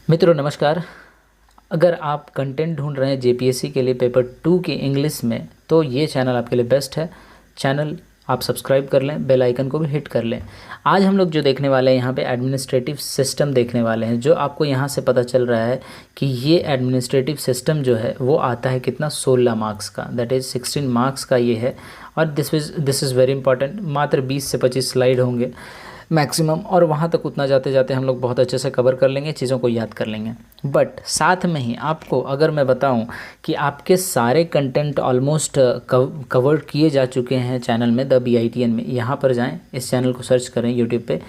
मित्रों नमस्कार। अगर आप कंटेंट ढूंढ रहे हैं जेपीएससी के लिए पेपर 2 की इंग्लिश में, तो ये चैनल आपके लिए बेस्ट है। चैनल आप सब्सक्राइब कर लें, बेल आइकन को भी हिट कर लें। आज हम लोग जो देखने वाले हैं यहाँ पे एडमिनिस्ट्रेटिव सिस्टम देखने वाले हैं। जो आपको यहाँ से पता चल रहा है कि ये एडमिनिस्ट्रेटिव सिस्टम जो है वो आता है कितना, 16 मार्क्स का, दैट इज़ 16 मार्क्स का ये है। और दिस इज़ वेरी इंपॉर्टेंट। मात्र 20 से 25 स्लाइड होंगे मैक्सिमम, और वहाँ तक उतना जाते जाते हम लोग बहुत अच्छे से कवर कर लेंगे, चीज़ों को याद कर लेंगे। बट साथ में ही आपको अगर मैं बताऊं कि आपके सारे कंटेंट ऑलमोस्ट कवर किए जा चुके हैं चैनल में, द BITN में। यहाँ पर जाएं, इस चैनल को सर्च करें यूट्यूब पे,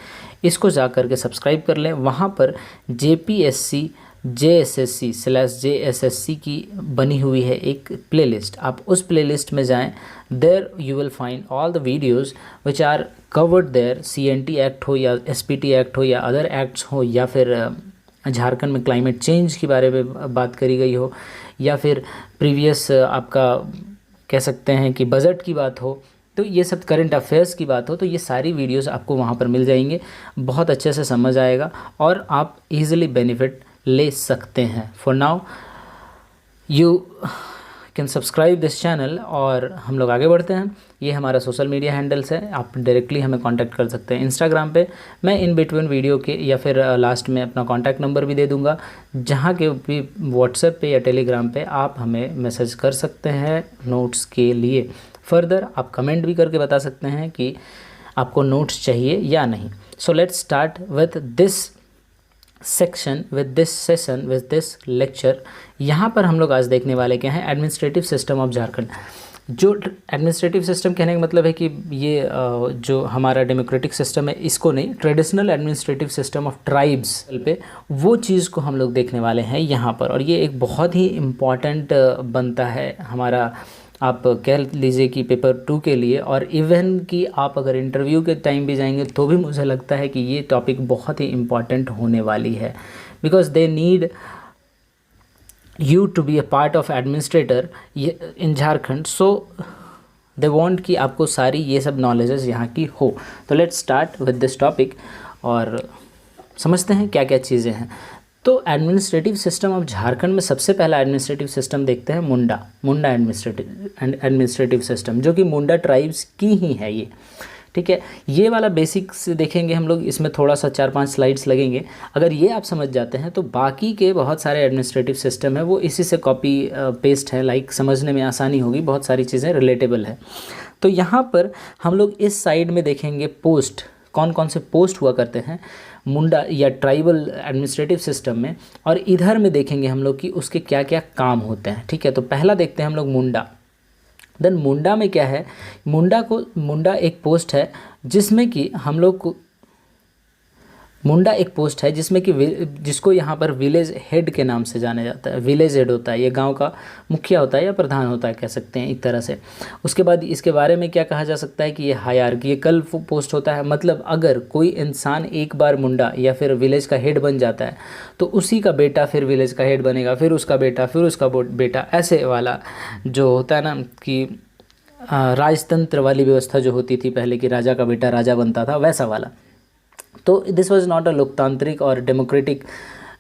इसको जा कर के सब्सक्राइब कर लें। वहाँ पर JPSC JSSC/JSSC की बनी हुई है एक प्लेलिस्ट, आप उस प्लेलिस्ट में जाएं। There you will find all the videos which are covered there. CNT act हो या SPT एक्ट हो या अदर एक्ट्स हो, या फिर झारखंड में क्लाइमेट चेंज के बारे में बात करी गई हो, या फिर प्रीवियस आपका कह सकते हैं कि बजट की बात हो, तो ये सब करंट अफेयर्स की बात हो, तो ये सारी वीडियोस आपको वहाँ पर मिल जाएंगे। बहुत अच्छे से समझ आएगा और आप इजीली बेनिफिट ले सकते हैं। For now you can subscribe this channel और हम लोग आगे बढ़ते हैं। ये हमारा सोशल मीडिया हैंडल्स है, आप डायरेक्टली हमें कांटेक्ट कर सकते हैं। इंस्टाग्राम पे मैं इन बिटवीन वीडियो के या फिर लास्ट में अपना कांटेक्ट नंबर भी दे दूंगा, जहाँ के भी व्हाट्सएप पे या टेलीग्राम पे आप हमें मैसेज कर सकते हैं नोट्स के लिए। फर्दर आप कमेंट भी करके बता सकते हैं कि आपको नोट्स चाहिए या नहीं। So let's start with this section, with this session, with this lecture. यहाँ पर हम लोग आज देखने वाले क्या हैं, एडमिनिस्ट्रेटिव सिस्टम ऑफ झारखंड। जो एडमिनिस्ट्रेटिव सिस्टम कहने का मतलब है कि ये जो हमारा डेमोक्रेटिक सिस्टम है, इसको नहीं, traditional administrative system of tribes पे वो चीज़ को हम लोग देखने वाले हैं यहाँ पर। और ये एक बहुत ही इम्पॉर्टेंट बनता है हमारा, आप कह लीजिए कि पेपर 2 के लिए, और इवन कि आप अगर इंटरव्यू के टाइम भी जाएंगे तो भी मुझे लगता है कि ये टॉपिक बहुत ही इम्पॉर्टेंट होने वाली है। Because they need you to be a part of administrator in Jharkhand, so they want कि आपको सारी ये सब नॉलेजेस यहाँ की हो। तो let's start with this topic और समझते हैं क्या क्या चीज़ें हैं। तो एडमिनिस्ट्रेटिव सिस्टम ऑफ झारखंड में सबसे पहला एडमिनिस्ट्रेटिव सिस्टम देखते हैं मुंडा एडमिनिस्ट्रेटिव सिस्टम, जो कि मुंडा ट्राइब्स की ही है ये। ठीक है, ये वाला बेसिक्स देखेंगे हम लोग, इसमें थोड़ा सा 4-5 स्लाइड्स लगेंगे। अगर ये आप समझ जाते हैं तो बाकी के बहुत सारे एडमिनिस्ट्रेटिव सिस्टम है वो इसी से कॉपी पेस्ट है, लाइक समझने में आसानी होगी, बहुत सारी चीज़ें रिलेटेबल है। तो यहाँ पर हम लोग इस साइड में देखेंगे पोस्ट, कौन कौन से पोस्ट हुआ करते हैं मुंडा या ट्राइबल एडमिनिस्ट्रेटिव सिस्टम में, और इधर में देखेंगे हम लोग कि उसके क्या क्या काम होते हैं। ठीक है, तो पहला देखते हैं हम लोग मुंडा। देन मुंडा में क्या है, मुंडा एक पोस्ट है जिसमें कि हम लोग को मुंडा एक पोस्ट है जिसमें कि जिसको यहाँ पर विलेज हेड के नाम से जाना जाता है। विलेज हेड होता है, ये गांव का मुखिया होता है या प्रधान होता है, कह सकते हैं एक तरह से। उसके बाद इसके बारे में क्या कहा जा सकता है कि ये हायरार्किकल पोस्ट होता है। मतलब अगर कोई इंसान एक बार मुंडा या फिर विलेज का हेड बन जाता है तो उसी का बेटा फिर विलेज का हेड बनेगा, फिर उसका बेटा, फिर उसका बेटा, ऐसे वाला जो होता है ना कि राजतंत्र वाली व्यवस्था जो होती थी पहले, कि राजा का बेटा राजा बनता था, वैसा वाला। तो दिस वाज नॉट अ लोकतांत्रिक और democratic.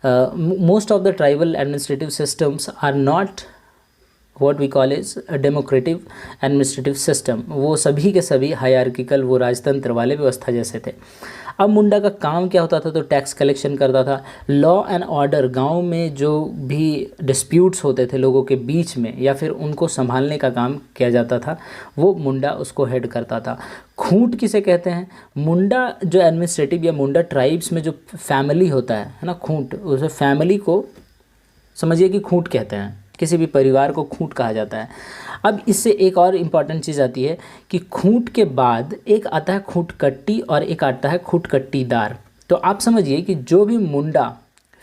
Most of the tribal administrative systems are not what we call is democratic administrative system. वो सभी के सभी हायरार्किकल, वो राजतंत्र वाले व्यवस्था जैसे थे। अब मुंडा का काम क्या होता था, तो टैक्स कलेक्शन करता था, लॉ एंड ऑर्डर, गांव में जो भी डिस्प्यूट्स होते थे लोगों के बीच में या फिर उनको संभालने का काम किया जाता था, वो मुंडा उसको हेड करता था। खूंट किसे कहते हैं, मुंडा जो एडमिनिस्ट्रेटिव या मुंडा ट्राइब्स में जो फैमिली होता है ना, खूंट, उस फैमिली को समझिए कि खूंट कहते हैं, किसी भी परिवार को खूंट कहा जाता है। अब इससे एक और इम्पॉर्टेंट चीज़ आती है कि खूंट के बाद एक आता है खूंटकट्टी और एक आता है खूंटकट्टीदार। तो आप समझिए कि जो भी मुंडा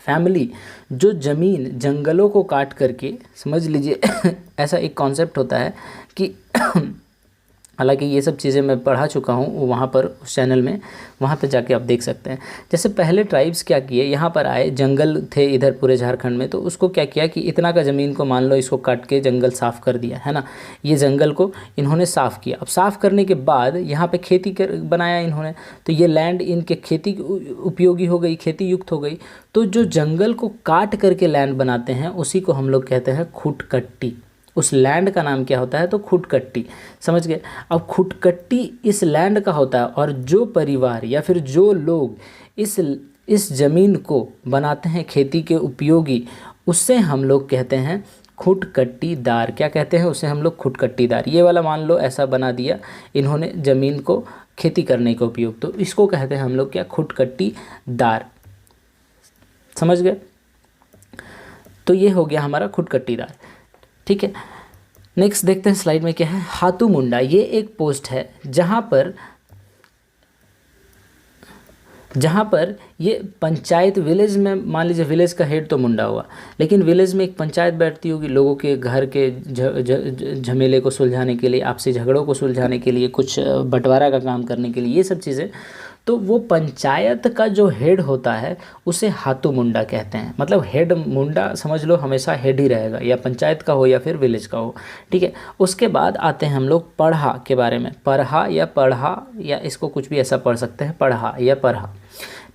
फैमिली जो ज़मीन जंगलों को काट करके, समझ लीजिए ऐसा एक कॉन्सेप्ट होता है कि हालांकि ये सब चीज़ें मैं पढ़ा चुका हूँ वहाँ पर उस चैनल में, वहाँ पे जाके आप देख सकते हैं। जैसे पहले ट्राइब्स क्या किए, यहाँ पर आए, जंगल थे इधर पूरे झारखंड में, तो उसको क्या किया कि इतना का ज़मीन को मान लो इसको काट के जंगल साफ़ कर दिया, है ना। ये जंगल को इन्होंने साफ़ किया। अब साफ़ करने के बाद यहाँ पर खेती कर बनाया इन्होंने, तो ये लैंड इनके खेती उपयोगी हो गई, खेती युक्त हो गई। तो जो जंगल को काट करके लैंड बनाते हैं उसी को हम लोग कहते हैं खुटकट्टी। उस लैंड का नाम क्या होता है, तो खुटकट्टी, समझ गए। अब खुटकट्टी इस लैंड का होता है, और जो परिवार या फिर जो लोग इस ज़मीन को बनाते हैं खेती के उपयोगी, उससे हम लोग कहते हैं खुटकट्टीदार। क्या कहते हैं उसे हम लोग, खुटकट्टीदार। ये वाला मान लो ऐसा बना दिया इन्होंने ज़मीन को खेती करने के उपयोग, तो इसको कहते हैं हम लोग क्या, खुटकट्टीदार, समझ गए। तो ये हो गया हमारा खुटकट्टीदार, ठीक है। नेक्स्ट देखते हैं स्लाइड में क्या है, हाथू मुंडा। ये एक पोस्ट है जहाँ पर ये पंचायत, विलेज में मान लीजिए विलेज का हेड तो मुंडा हुआ, लेकिन विलेज में एक पंचायत बैठती होगी लोगों के घर के झमेले को सुलझाने के लिए, आपसी झगड़ों को सुलझाने के लिए, कुछ बंटवारा का काम करने के लिए, ये सब चीज़ें। तो वो पंचायत का जो हेड होता है उसे हाथू मुंडा कहते हैं। मतलब हेड मुंडा समझ लो हमेशा हेड ही रहेगा, या पंचायत का हो या फिर विलेज का हो, ठीक है। उसके बाद आते हैं हम लोग पढ़ा के बारे में। पढ़ा या इसको कुछ भी ऐसा पढ़ सकते हैं, पढ़ा या पढ़ा,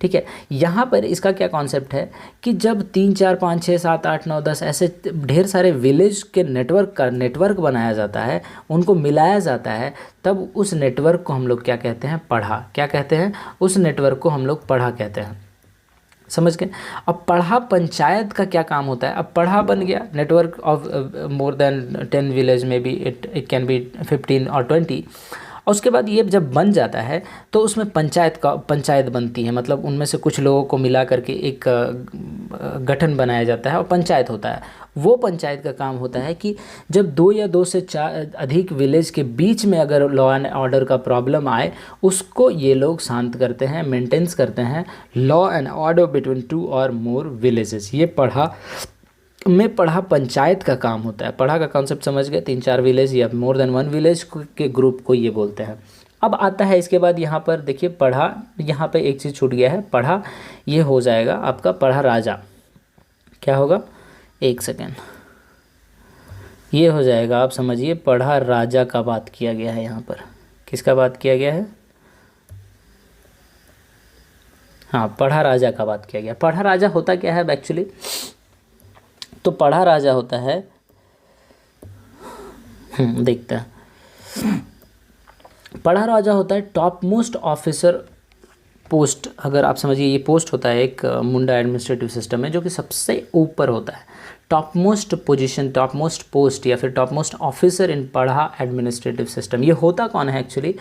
ठीक है। यहाँ पर इसका क्या कॉन्सेप्ट है कि जब 3 4 5 6 7 8 9 10 ऐसे ढेर सारे विलेज के नेटवर्क बनाया जाता है, उनको मिलाया जाता है, तब उस नेटवर्क को हम लोग क्या कहते हैं, पढ़ा। क्या कहते हैं, उस नेटवर्क को हम लोग पढ़ा कहते हैं, समझ गए। अब पढ़ा पंचायत का क्या काम होता है, अब पढ़ा बन गया network of more than 10 village में भी, इट कैन बी 15 और 20। और उसके बाद ये जब बन जाता है तो उसमें पंचायत बनती है, मतलब उनमें से कुछ लोगों को मिला करके एक गठन बनाया जाता है और पंचायत होता है। वो पंचायत का काम होता है कि जब 2 या 2 से 4 अधिक विलेज के बीच में अगर लॉ एंड ऑर्डर का प्रॉब्लम आए, उसको ये लोग शांत करते हैं, मेंटेन्स करते हैं, लॉ एंड ऑर्डर बिटवीन 2 और मोर विलेजेस। ये पढ़ा पंचायत का काम होता है। पढ़ा का कॉन्सेप्ट समझ गए, 3 4 विलेज या मोर देन 1 विलेज के ग्रुप को ये बोलते हैं। अब आता है इसके बाद यहाँ पर देखिए, पढ़ा, यहाँ पे एक चीज़ छूट गया है, पढ़ा ये हो जाएगा आपका पढ़ा राजा। क्या होगा, एक सेकेंड, ये हो जाएगा, आप समझिए पढ़ा राजा का बात किया गया है। यहाँ पर किसका बात किया गया है, हाँ पढ़ा राजा का बात किया गया। पढ़ा राजा होता क्या है एक्चुअली, तो पढ़ा राजा होता है, देखते हैं, पढ़ा राजा होता है टॉप मोस्ट ऑफिसर पोस्ट। अगर आप समझिए ये पोस्ट होता है एक मुंडा एडमिनिस्ट्रेटिव सिस्टम में, जो कि सबसे ऊपर होता है, top most position, top most post या फिर टॉप मोस्ट ऑफिसर इन पढ़ा एडमिनिस्ट्रेटिव सिस्टम। ये होता कौन है एक्चुअली,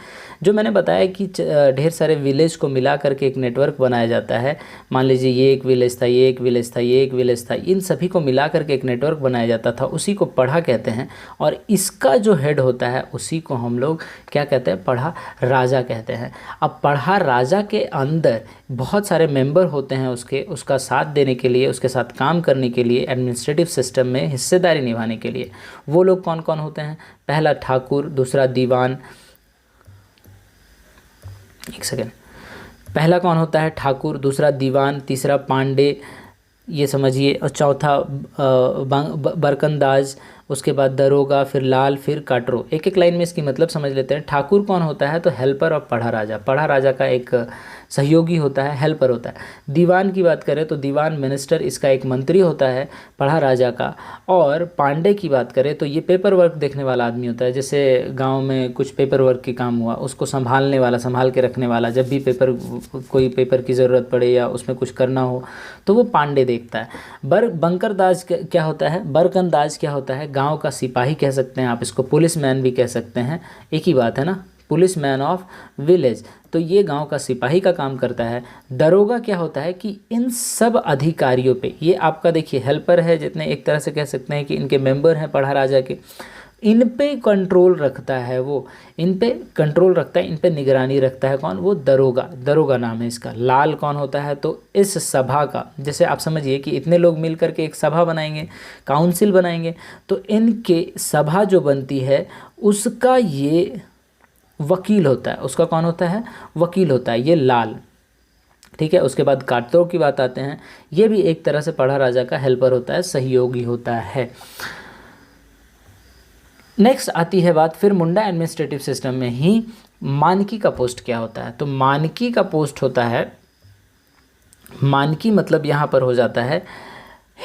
जो मैंने बताया कि ढेर सारे विलेज को मिला करके एक नेटवर्क बनाया जाता है। मान लीजिए ये एक विलेज था, ये एक विलेज था, ये एक विलेज था, इन सभी को मिला करके एक नेटवर्क बनाया जाता था, उसी को पढ़ा कहते हैं। और इसका जो हेड होता है उसी को हम लोग क्या कहते हैं, पढ़ा राजा कहते हैं। अब पढ़ा राजा के अंदर बहुत सारे मेंबर होते हैं उसका साथ देने के लिए, उसके साथ काम करने के लिए, एडमिनिस्ट्रेटिव सिस्टम में हिस्सेदारी निभाने के लिए। वो लोग कौन कौन होते हैं, पहला ठाकुर, दूसरा दीवान, एक सेकेंड, पहला कौन होता है, ठाकुर, दूसरा दीवान, तीसरा पांडे, ये समझिए, और चौथा बरकंदाज, उसके बाद दरोगा, फिर लाल, फिर काटरो। एक एक लाइन में इसकी मतलब समझ लेते हैं। ठाकुर कौन होता है, तो हेल्पर ऑफ पढ़ा राजा, पढ़ा राजा का एक सहयोगी होता है, हेल्पर होता है। दीवान की बात करें तो दीवान मिनिस्टर, इसका एक मंत्री होता है पढ़ा राजा का। और पांडे की बात करें तो ये पेपर वर्क देखने वाला आदमी होता है, जैसे गांव में कुछ पेपर वर्क के काम हुआ, उसको संभालने वाला, संभाल के रखने वाला, जब भी कोई पेपर की ज़रूरत पड़े या उसमें कुछ करना हो तो वो पांडे देखता है। बंकरदाज क्या होता है, बरकंदाज क्या होता है, गांव का सिपाही कह सकते हैं आप इसको, पुलिस मैन भी कह सकते हैं, एक ही बात है ना, पुलिस मैन ऑफ विलेज। तो ये गांव का सिपाही का काम करता है। दरोगा क्या होता है कि इन सब अधिकारियों पे, ये आपका देखिए हेल्पर है, जितने एक तरह से कह सकते हैं कि इनके मेंबर हैं पढ़ा राजा के, इन पे कंट्रोल रखता है वो, इन पे कंट्रोल रखता है, इन पे निगरानी रखता है। कौन, वो दरोगा नाम है इसका। लाल कौन होता है, तो इस सभा का, जैसे आप समझिए कि इतने लोग मिल करके एक सभा बनाएंगे, काउंसिल बनाएंगे, तो इनके सभा जो बनती है उसका ये वकील होता है, उसका कौन होता है, वकील होता है, ये लाल। ठीक है, उसके बाद काटरो की बात आते हैं, ये भी एक तरह से पढ़ा राजा का हेल्पर होता है, सहयोगी होता है। नेक्स्ट आती है बात फिर मुंडा एडमिनिस्ट्रेटिव सिस्टम में ही मानकी का पोस्ट क्या होता है। तो मानकी का पोस्ट होता है, मानकी मतलब यहाँ पर हो जाता है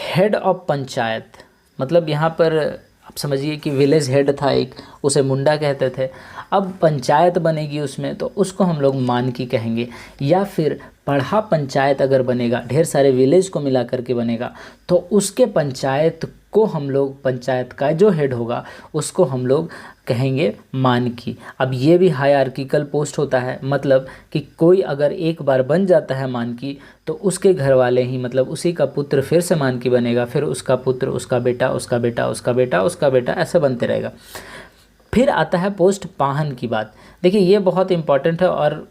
हेड ऑफ पंचायत। मतलब यहाँ पर आप समझिए कि विलेज हेड था एक, उसे मुंडा कहते थे। अब पंचायत बनेगी उसमें तो उसको हम लोग मानकी कहेंगे। या फिर पढ़ा पंचायत अगर बनेगा, ढेर सारे विलेज को मिला करके बनेगा, तो उसके पंचायत को हम लोग, पंचायत का जो हेड होगा उसको हम लोग कहेंगे मानकी। अब ये भी हायरार्किकल पोस्ट होता है, मतलब कि कोई अगर एक बार बन जाता है मानकी तो उसके घर वाले ही, मतलब उसी का पुत्र फिर से मानकी बनेगा, फिर उसका पुत्र, उसका बेटा, उसका बेटा, उसका बेटा, उसका बेटा, ऐसा बनते रहेगा। फिर आता है पोस्ट पाहन की बात। देखिए ये बहुत इंपॉर्टेंट है और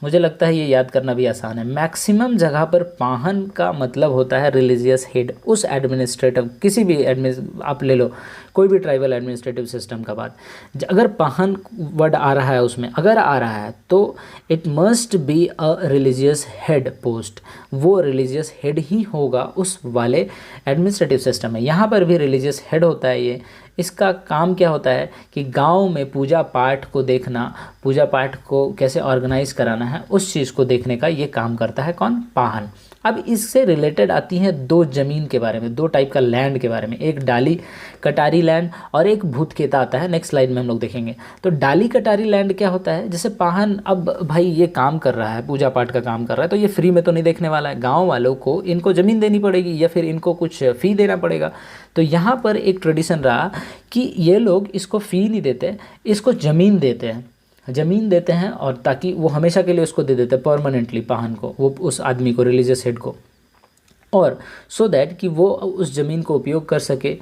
मुझे लगता है ये याद करना भी आसान है। मैक्सिमम जगह पर पाहन का मतलब होता है रिलीजियस हेड। उस एडमिनिस्ट्रेटिव, किसी भी आप ले लो कोई भी ट्राइबल एडमिनिस्ट्रेटिव सिस्टम का बात, अगर पाहन वर्ड आ रहा है उसमें, अगर आ रहा है तो it must be a religious head post. वो रिलीजियस हेड ही होगा उस वाले एडमिनिस्ट्रेटिव सिस्टम में। यहाँ पर भी रिलीजियस हेड होता है ये। इसका काम क्या होता है कि गांव में पूजा पाठ को देखना, पूजा पाठ को कैसे ऑर्गेनाइज कराना है, उस चीज़ को देखने का ये काम करता है कौन, पाहन। अब इससे रिलेटेड आती हैं दो ज़मीन के बारे में, दो टाइप का लैंड के बारे में, एक डाली कटारी लैंड और एक भूतखेता आता है। नेक्स्ट स्लाइड में हम लोग देखेंगे। तो डाली कटारी लैंड क्या होता है, जैसे पाहन अब भाई ये काम कर रहा है, पूजा पाठ का काम कर रहा है, तो ये फ्री में तो नहीं देखने वाला है, गाँव वालों को इनको ज़मीन देनी पड़ेगी या फिर इनको कुछ फ़ी देना पड़ेगा। तो यहाँ पर एक ट्रेडिशन रहा कि ये लोग इसको फ़ी नहीं देते, इसको ज़मीन देते हैं, ज़मीन देते हैं, और ताकि वो हमेशा के लिए उसको दे देते हैं परमानेंटली पाहन को, वो उस आदमी को, रिलीजियस हेड को, और सो दैट कि वो उस ज़मीन को उपयोग कर सके,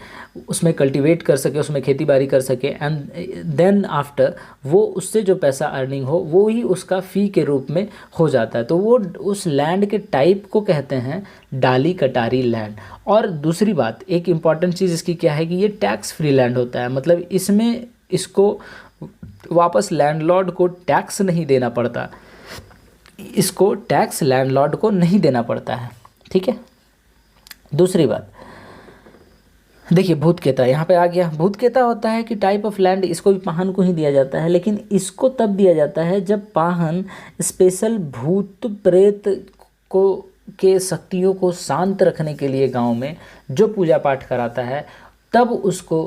उसमें कल्टीवेट कर सके, उसमें खेती बाड़ी कर सके, एंड देन आफ्टर वो उससे जो पैसा अर्निंग हो वो ही उसका फ़ी के रूप में हो जाता है। तो वो उस लैंड के टाइप को कहते हैं डाली कटारी लैंड। और दूसरी बात, एक इम्पॉर्टेंट चीज़ इसकी क्या है कि ये टैक्स फ्री लैंड होता है, मतलब इसमें इसको वापस लैंडलॉर्ड को टैक्स नहीं देना पड़ता, इसको टैक्स लैंडलॉर्ड को नहीं देना पड़ता है। ठीक है। दूसरी बात देखिए, भूतखेता यहाँ पे आ गया। भूतखेता होता है कि टाइप ऑफ लैंड, इसको भी पाहन को ही दिया जाता है, लेकिन इसको तब दिया जाता है जब पाहन स्पेशल भूत प्रेत को के शक्तियों को शांत रखने के लिए गांव में जो पूजा पाठ कराता है, तब उसको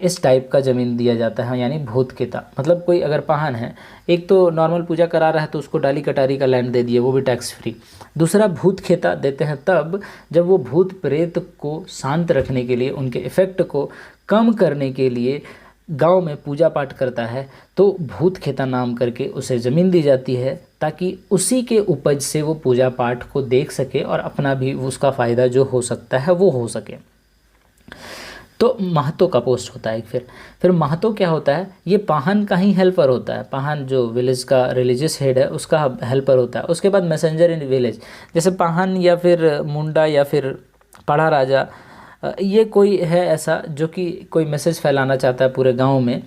इस टाइप का ज़मीन दिया जाता है, यानी भूतखेता। मतलब कोई अगर पाहन है, एक तो नॉर्मल पूजा करा रहा है तो उसको डाली कटारी का लैंड दे दिए, वो भी टैक्स फ्री। दूसरा भूतखेता देते हैं तब जब वो भूत प्रेत को शांत रखने के लिए, उनके इफ़ेक्ट को कम करने के लिए गांव में पूजा पाठ करता है, तो भूतखेता नाम करके उसे ज़मीन दी जाती है, ताकि उसी के उपज से वो पूजा पाठ को देख सके और अपना भी उसका फ़ायदा जो हो सकता है वो हो सके। तो महतो का पोस्ट होता है। फिर महतो क्या होता है, ये पाहन का ही हेल्पर होता है। पाहन जो विलेज का रिलीजियस हेड है उसका हेल्पर होता है। उसके बाद मैसेंजर इन विलेज, जैसे पाहन या फिर मुंडा या फिर पढ़ा राजा, ये कोई है ऐसा जो कि कोई मैसेज फैलाना चाहता है पूरे गांव में,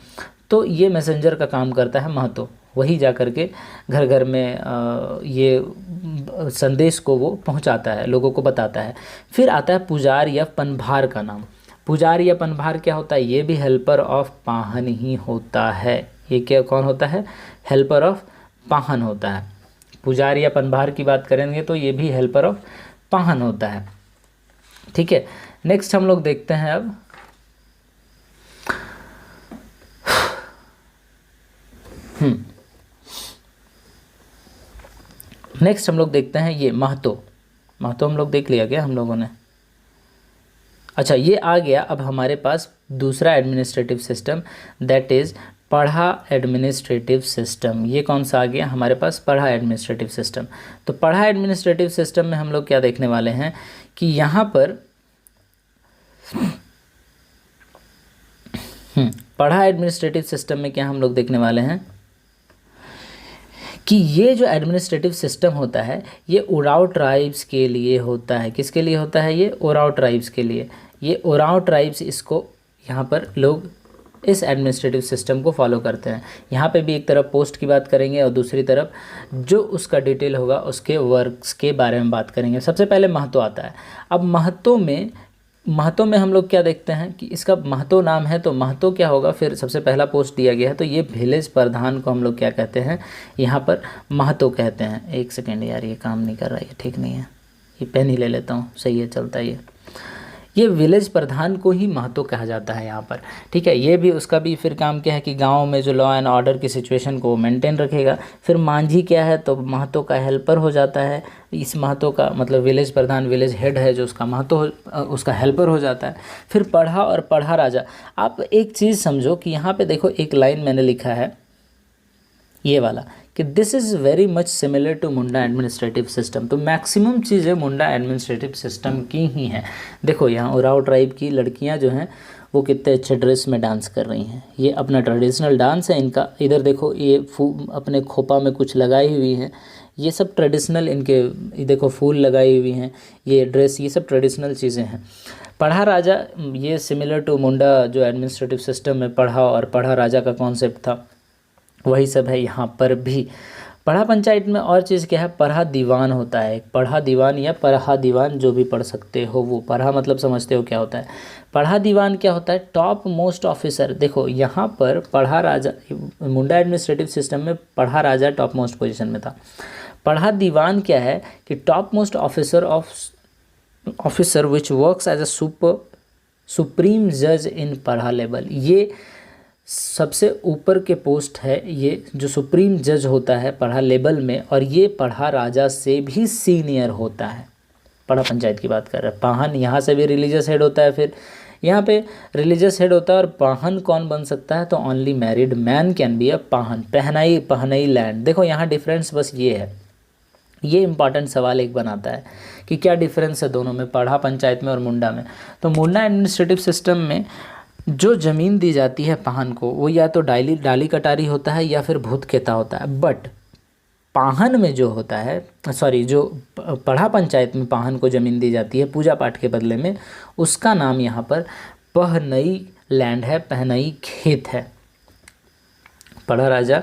तो ये मैसेंजर का काम करता है महतो। वही जा कर के घर घर में ये संदेश को वो पहुंचाता है, लोगों को बताता है। फिर आता है पुजार या पनभार का नाम। पुजार या पनभार क्या होता है, ये भी हेल्पर ऑफ पाहन ही होता है। ये क्या, कौन होता है, हेल्पर ऑफ पाहन होता है। पुजार या पनभार की बात करेंगे तो ये भी हेल्पर ऑफ पाहन होता है। ठीक है। नेक्स्ट हम लोग देखते हैं अब नेक्स्ट हम लोग देखते हैं ये महतो। महतो हम लोग देख लिया क्या हम लोगों ने। अच्छा, ये आ गया अब हमारे पास दूसरा एडमिनिस्ट्रेटिव सिस्टम, दैट इज़ पढ़ा एडमिनिस्ट्रेटिव सिस्टम। ये कौन सा आ गया हमारे पास, पढ़ा एडमिनिस्ट्रेटिव सिस्टम। तो पढ़ा एडमिनिस्ट्रेटिव सिस्टम में हम लोग क्या देखने वाले हैं कि यहाँ पर पढ़ा एडमिनिस्ट्रेटिव सिस्टम में क्या हम लोग देखने वाले हैं कि ये जो एडमिनिस्ट्रेटिव सिस्टम होता है ये ओराव ट्राइब्स के लिए होता है। किसके लिए होता है, ये ओराव ट्राइब्स के लिए। ये ओराव ट्राइब्स, इसको यहाँ पर लोग इस एडमिनिस्ट्रेटिव सिस्टम को फॉलो करते हैं। यहाँ पे भी एक तरफ पोस्ट की बात करेंगे और दूसरी तरफ जो उसका डिटेल होगा उसके वर्क्स के बारे में बात करेंगे। सबसे पहले महतो आता है। अब महतो में हम लोग क्या देखते हैं कि इसका महतो नाम है, तो महतो क्या होगा, फिर सबसे पहला पोस्ट दिया गया है, तो ये विलेज प्रधान को हम लोग क्या कहते हैं, यहाँ पर महतो कहते हैं। एक सेकेंड यार, ये काम नहीं कर रहा है, ये ठीक नहीं है, ये पेन ही ले लेता हूँ, सही है, चलता है ये विलेज प्रधान को ही महतो कहा जाता है यहाँ पर, ठीक है। ये भी उसका भी फिर काम क्या है कि गांव में जो लॉ एंड ऑर्डर की सिचुएशन को मेंटेन रखेगा। फिर मांझी क्या है, तो महतो का हेल्पर हो जाता है। इस महतो का मतलब विलेज प्रधान, विलेज हेड है जो उसका महतो उसका हेल्पर हो जाता है। फिर पढ़ा और पढ़ा राजा। आप एक चीज़ समझो कि यहाँ पे देखो एक लाइन मैंने लिखा है ये वाला कि this is very much similar to Munda administrative system. तो मैक्सिमम चीज़ें मुंडा एडमिनिस्ट्रेटिव सिस्टम की ही हैं। देखो यहाँ उराव ट्राइब की लड़कियाँ जो हैं वो कितने अच्छे ड्रेस में डांस कर रही हैं, ये अपना ट्रेडिशनल डांस है इनका। इधर देखो ये अपने खोपा में कुछ लगाई हुई हैं, ये सब ट्रेडिशनल इनके, देखो फूल लगाई हुई हैं, ये ड्रेस, ये सब ट्रेडिशनल चीज़ें हैं। पढ़ा राजा, ये सिमिलर टू मुंडा जो एडमिनिस्ट्रेटिव सिस्टम में पढ़ा और पढ़ा राजा का कॉन्सेप्ट था, वही सब है यहाँ पर भी। पढ़ा पंचायत में और चीज़ क्या है, पढ़ा दीवान होता है। पढ़ा दीवान या पढ़ा दीवान जो भी पढ़ सकते हो वो। पढ़ा मतलब समझते हो क्या होता है। पढ़ा दीवान क्या होता है, टॉप मोस्ट ऑफिसर। देखो यहाँ पर पढ़ा राजा, मुंडा एडमिनिस्ट्रेटिव सिस्टम में पढ़ा राजा टॉप मोस्ट पोजीशन में था। पढ़ा दीवान क्या है कि top most officer which works as a supreme जज इन पढ़ा लेवल। ये सबसे ऊपर के पोस्ट है, ये जो सुप्रीम जज होता है पढ़ा लेवल में, और ये पढ़ा राजा से भी सीनियर होता है। पढ़ा पंचायत की बात कर रहे हैं। पाहन यहाँ से भी रिलीजियस हेड होता है, फिर यहाँ पे रिलीजियस हेड होता है। और पाहन कौन बन सकता है, तो only married man can be a pahan. Pahanai land. देखो यहाँ डिफरेंस बस ये है, ये इंपॉर्टेंट सवाल एक बनाता है कि क्या डिफरेंस है दोनों में, पढ़ा पंचायत में और मुंडा में। तो मुंडा एडमिनिस्ट्रेटिव सिस्टम में जो ज़मीन दी जाती है पाहन को, वो या तो डाली कटारी होता है या फिर भूत खेता होता है। बट पाहन में जो होता है, जो पढ़ा पंचायत में पाहन को ज़मीन दी जाती है पूजा पाठ के बदले में, उसका नाम यहाँ पर पहनई लैंड है, पहनई खेत है पढ़ा राजा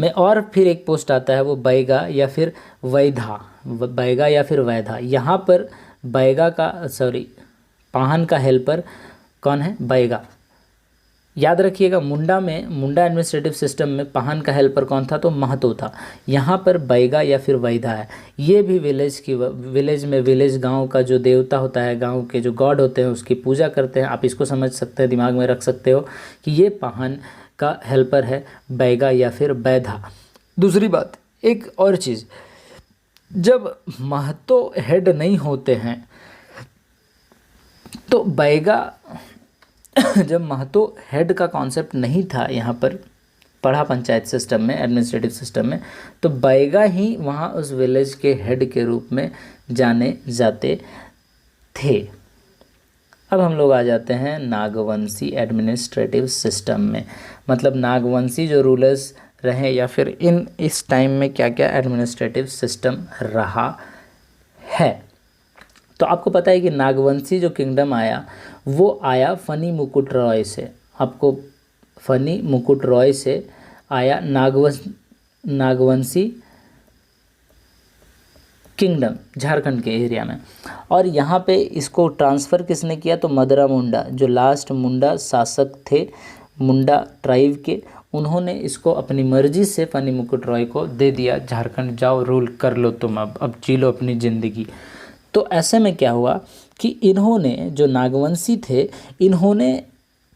में। और फिर एक पोस्ट आता है वो बैगा या फिर वैधा, बैगा या फिर वैधा। यहाँ पर बैगा का पाहन का हेल्पर कौन है, बैगा। याद रखिएगा मुंडा एडमिनिस्ट्रेटिव सिस्टम में पाहन का हेल्पर कौन था, तो महतो था। यहाँ पर बैगा या फिर वैधा है। ये भी विलेज गांव का जो देवता होता है, गांव के जो गॉड होते हैं उसकी पूजा करते हैं। आप इसको समझ सकते हैं, दिमाग में रख सकते हो कि ये पाहन का हेल्पर है बैगा या फिर बैधा। दूसरी बात, एक और चीज़, जब महतो हेड नहीं होते हैं तो बैगा जब महतो हेड का कॉन्सेप्ट नहीं था यहाँ पर पढ़ा पंचायत सिस्टम में, एडमिनिस्ट्रेटिव सिस्टम में, तो बैगा ही वहाँ उस विलेज के हेड के रूप में जाने जाते थे। अब हम लोग आ जाते हैं नागवंशी एडमिनिस्ट्रेटिव सिस्टम में। मतलब नागवंशी जो रूलर्स रहे या फिर इस टाइम में क्या क्या एडमिनिस्ट्रेटिव सिस्टम रहा है। तो आपको पता है कि नागवंशी जो किंगडम आया वो आया फनी मुकुट रॉय से। आपको फनी मुकुट रॉय से आया नागवंशी किंगडम झारखंड के एरिया में। और यहाँ पे इसको ट्रांसफ़र किसने किया, तो मदरा मुंडा जो लास्ट मुंडा शासक थे मुंडा ट्राइब के, उन्होंने इसको अपनी मर्जी से फनी मुकुट रॉय को दे दिया, झारखंड जाओ रूल कर लो तुम, अब जी लो अपनी ज़िंदगी। तो ऐसे में क्या हुआ कि इन्होंने जो नागवंशी थे, इन्होंने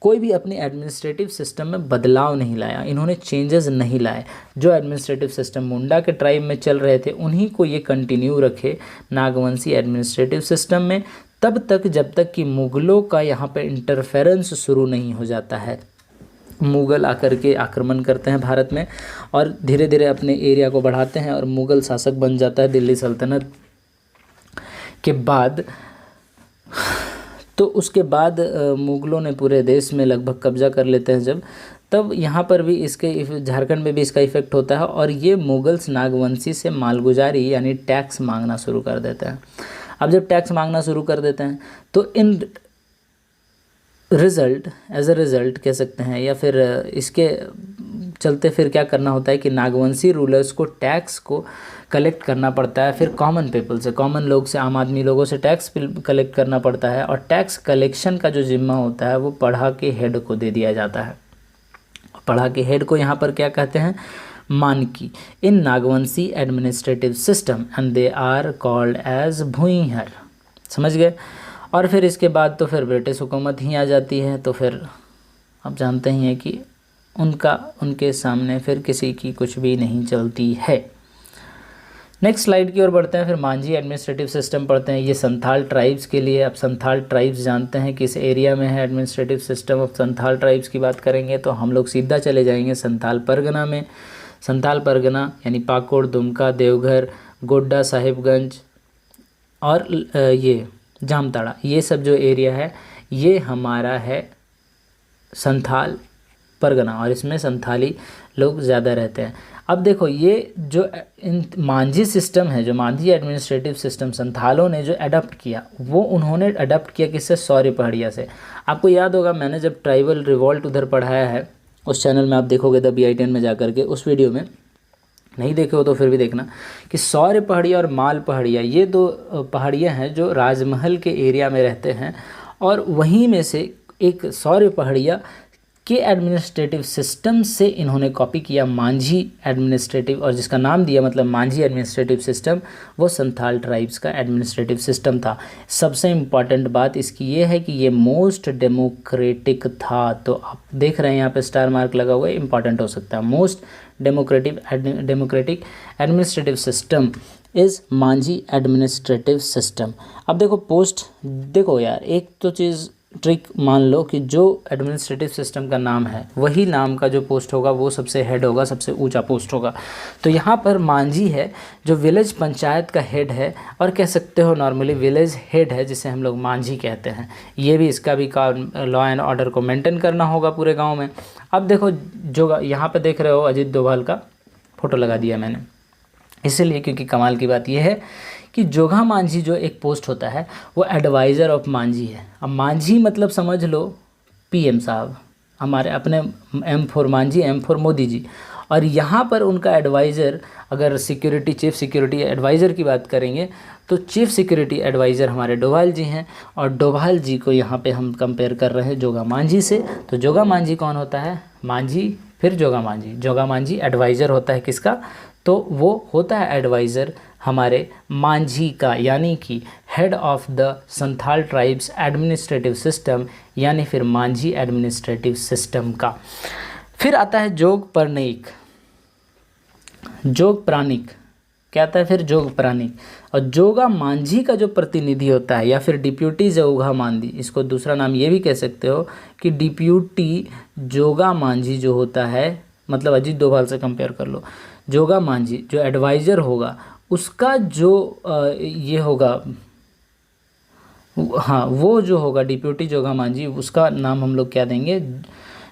कोई भी अपने एडमिनिस्ट्रेटिव सिस्टम में बदलाव नहीं लाया, इन्होंने चेंजेस नहीं लाए। जो एडमिनिस्ट्रेटिव सिस्टम मुंडा के ट्राइब में चल रहे थे उन्हीं को ये कंटिन्यू रखे नागवंशी एडमिनिस्ट्रेटिव सिस्टम में, तब तक जब तक कि मुग़लों का यहाँ पे इंटरफेरेंस शुरू नहीं हो जाता है। मुग़ल आकर के आक्रमण करते हैं भारत में और धीरे धीरे अपने एरिया को बढ़ाते हैं और मुग़ल शासक बन जाता है दिल्ली सल्तनत के बाद। तो उसके बाद मुग़लों ने पूरे देश में लगभग कब्जा कर लेते हैं जब, तब यहाँ पर भी इसके झारखंड में भी इसका इफ़ेक्ट होता है और ये मुग़ल्स नागवंशी से मालगुजारी यानी टैक्स मांगना शुरू कर देते हैं। अब जब टैक्स मांगना शुरू कर देते हैं तो एज अ रिज़ल्ट कह सकते हैं, या फिर इसके चलते फिर क्या करना होता है कि नागवंशी रूलर्स को टैक्स को कलेक्ट करना पड़ता है, फिर कॉमन पीपल से, कॉमन लोग से, आम आदमी लोगों से टैक्स कलेक्ट करना पड़ता है, और टैक्स कलेक्शन का जो जिम्मा होता है वो पढ़ा के हेड को दे दिया जाता है। पढ़ा के हेड को यहाँ पर क्या कहते हैं, Manki, in Nagvanshi administrative system and they are called as Bhuinhar. समझ गए। और फिर इसके बाद तो फिर ब्रिटिश हुकूमत ही आ जाती है, तो फिर आप जानते ही हैं कि उनके सामने फिर किसी की कुछ भी नहीं चलती है। नेक्स्ट स्लाइड की ओर बढ़ते हैं, फिर मांझी एडमिनिस्ट्रेटिव सिस्टम पढ़ते हैं। ये संथाल ट्राइब्स के लिए, अब संथाल ट्राइब्स जानते हैं किस एरिया में है administrative system of Santhal tribes की बात करेंगे तो हम लोग सीधा चले जाएंगे संथाल परगना में। संथाल परगना यानी पाकुड़, दुमका, देवघर, गोड्डा, साहिबगंज और ये जामताड़ा, ये सब जो एरिया है ये हमारा है संथाल परगना, और इसमें संथाली लोग ज़्यादा रहते हैं। अब देखो ये जो मांझी सिस्टम है, जो मांझी एडमिनिस्ट्रेटिव सिस्टम संथालों ने जो अडॉप्ट किया, वो उन्होंने अडॉप्ट किया किससे, सौर्य पहाड़िया से। आपको याद होगा मैंने जब ट्राइबल रिवॉल्ट उधर पढ़ाया है, उस चैनल में आप देखोगे द BI10 में जा करके, उस वीडियो में नहीं देखे हो तो फिर भी देखना कि सौर्य पहाड़िया और माल पहाड़िया, ये दो पहाड़ियाँ हैं जो राजमहल के एरिया में रहते हैं, और वहीं में से एक सौर्य पहाड़िया के एडमिनिस्ट्रेटिव सिस्टम से इन्होंने कॉपी किया मांझी एडमिनिस्ट्रेटिव, और जिसका नाम दिया मतलब मांझी एडमिनिस्ट्रेटिव सिस्टम, वो संथाल ट्राइब्स का एडमिनिस्ट्रेटिव सिस्टम था। सबसे इम्पॉर्टेंट बात इसकी ये है कि ये मोस्ट डेमोक्रेटिक था, तो आप देख रहे हैं यहाँ पे स्टार मार्क लगा हुआ है, इंपॉर्टेंट हो सकता है। Most democratic administrative system is Manjhi administrative system. अब देखो यार, एक तो चीज़ ट्रिक मान लो कि जो एडमिनिस्ट्रेटिव सिस्टम का नाम है वही नाम का जो पोस्ट होगा वो सबसे हेड होगा, सबसे ऊंचा पोस्ट होगा। तो यहाँ पर मांझी है जो विलेज पंचायत का हेड है, और कह सकते हो नॉर्मली विलेज हेड है जिसे हम लोग मांझी कहते हैं। ये भी इसका भी लॉ एंड ऑर्डर को मेंटेन करना होगा पूरे गाँव में। अब देखो जो यहाँ पर देख रहे हो अजीत डोभाल का फ़ोटो लगा दिया मैंने इसीलिए क्योंकि कमाल की बात यह है कि जोगा मांझी जो एक पोस्ट होता है वो एडवाइज़र ऑफ मांझी है। अब मांझी मतलब समझ लो PM साहब, हमारे अपने M for Manjhi, M for Modi ji, और यहाँ पर उनका एडवाइज़र, अगर चीफ सिक्योरिटी एडवाइज़र की बात करेंगे तो चीफ सिक्योरिटी एडवाइज़र हमारे डोभाल जी हैं, और डोभाल जी को यहाँ पे हम कंपेयर कर रहे हैं जोगा मांझी से। तो जोगा मांझी कौन होता है, मांझी फिर जोगा मांझी। जोगा मांझी एडवाइज़र होता है किसका, तो वो होता है एडवाइज़र हमारे मांझी का, यानी कि head of the Santhal tribes administrative system, यानी फिर मांझी एडमिनिस्ट्रेटिव सिस्टम का। फिर आता है जोग प्राणिक। क्या आता है फिर, जोग प्राणिक। और जोगा मांझी का जो प्रतिनिधि होता है या फिर डिप्यूटी जोगा मांझी, इसको दूसरा नाम ये भी कह सकते हो कि डिप्यूटी जोगा मांझी जो होता है, मतलब अजीत डोभाल से कंपेयर कर लो। जोगा मांझी जो एडवाइज़र होगा उसका जो ये होगा, हाँ वो जो होगा डिप्यूटी जोगा मांझी, उसका नाम हम लोग क्या देंगे,